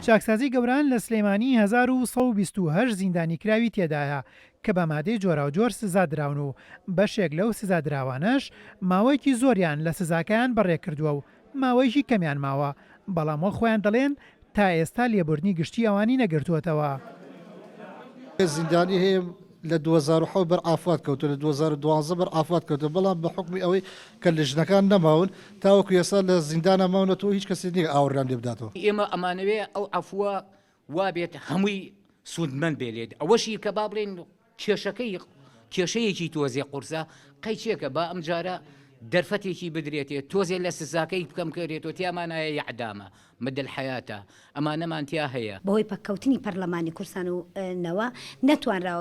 چاکسازی گەوران لە سلێمانی 1920 زیندانی کراوی تێدایە کە بە مادەی جۆراوجۆر سزا دراون و بەشێک لەو سزادراوانەش ماوەیەکی زۆریان لە سزاکەیان بەڕێ کردووە و ماوەیەکی کەمیان ماوە، بەڵام وە خۆیان دەڵێن تا ئێستا لێبوردنی گشتی ئەوانی نەگرتووەتەوە. زیندانی هەیە لە 2007 بەر ئافات کەوتو لە 2012 بەر ئافات کەوتو، بەڵام بە حکمی ئەوەی کە لژنەکان نەماون تاوەکو ئێستا لە زیندانە ماونەتەوە هیچ کەسی نییە ئاوەڕیان لێ بداتەوە. ئێمە ئەمانەوێ ئەو عەفووە وابێت هەمووی سوودمەند بێت ئەوەشی کە با بڵێن کێشەیەکی تۆزێ قورسە قەیچێکە با ئەم جارە دەرفەتێکی بدرێتێت تۆزێ لە سزاکەی بکەم کردێتەوە تیامانایە یعدامە مدە الحەیاتە ئەمانەمان تیا هەیە. بەهۆی پەککەوتنی پەرلەمانی کورسان و نەوە نەتوانرا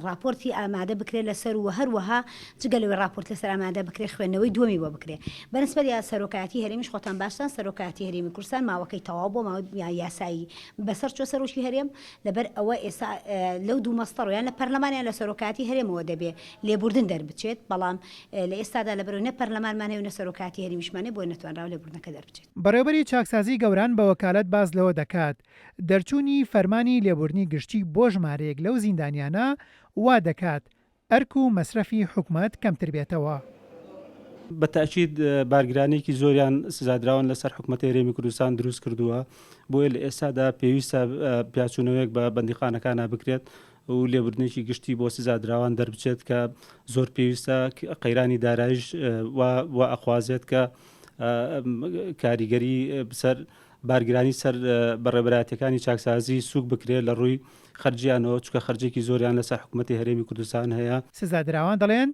راپۆرتی ئامادە بکرێت لەسەر و هەروەها جگەلەوەی راپۆرت لەسەر ئامادە بکرێت خوێندنەوەی دووەمی بۆ بکرێت. بەنسبەت یا سەرۆکایەتی هەرێمیش خۆتان باشتان سەرۆکایەتی هەرێمی کورسان ماوەکەی تەواو بۆ ماوەی یاسایی بەسەر چۆ سەرۆکی هەرێم لەبەر ئەوە ئێستا لەو دوو مەستەڕ یان لە پەرلەمانیان لە سەرۆکایەتی هەرێمەوە دەبێت لێبوردن دەربچێت، بەڵام لە ئێستادا لەبەرەوەی نە پەرلەمانمان هەیە و نە سەرۆکایەتی هەرێمیشمانێ بۆ نەتوانراوە لێبوردنەکە دەربچێت. بەڕێوەبەری چاکسازی گەوران بە وەکالەت باز لەوە دەکات دەرچوونی فەرمانی لێبوردنی گشتی بۆ ژمارەیەک لەو زیندانیانە وا دەکات ئەرک و مەسرەفی حکومەت کەمتر بێتەوە. بە تاکید بارگرانێکی زۆریان سزادراون لەسەر حکوومەتی هەرێمی کوردستان دروست کردووە، بۆیە لە ئێستادا پێویستە پیاچوونەوەیەک بە بەندیخانەکانە بکرێت و لێبوردنێکی گشتی بۆ سزادراوان دەربچێت کە زۆر پێویستە قەیرانی دارایش و ئەخوازێت کە کاریگەری بسەر بارگرانی سەر بەڕێبەرایەتەکانی چاکسازی سوک بکرێت لە ڕووی خەرجیانەوە، چکە خەرجێکی زۆریان لەسەر حکوومەتی هەرێمی کوردستان هەیە. سزادراوان دەڵێن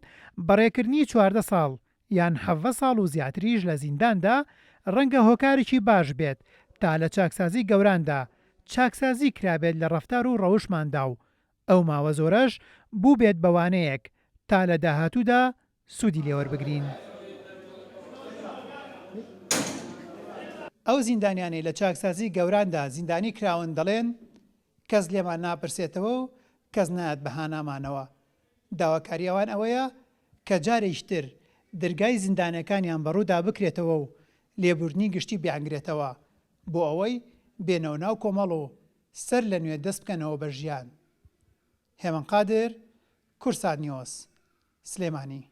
بەڕێکردنی 14 ساڵ یان 17 ساڵ و زیاتریش لە زینداندا ڕەنگە هۆکارێکی باش بێت تا لە چاکسازی گەوراندا چاکسازی کرابێت لە ڕەفتار و ڕەوشماندا و ئەو ماوە زۆرەش بوو بێت بەوانەیەک تا لە داهاتوودا سوودی لێوەربگرین. ئەو زیندانیانەی لە چاکسازی گەوراندا زیندانی کراون دەڵێن کەس لێمان ناپرسێتەوە و کەس نایەت بەهانامانەوە. داواکاری ئەوان ئەوەیە کە جارێکتر دەرگای زیندانەکانیان بەڕوودا بکرێتەوە و لێبوردنی گشتی بیانگرێتەوە بۆ ئەوەی بێنەوە ناو کۆمەڵ و سەر لە نوێ دەست بکەنەوە بە ژیان. هێمن قادر، کورسان نیوز، سلێمانی.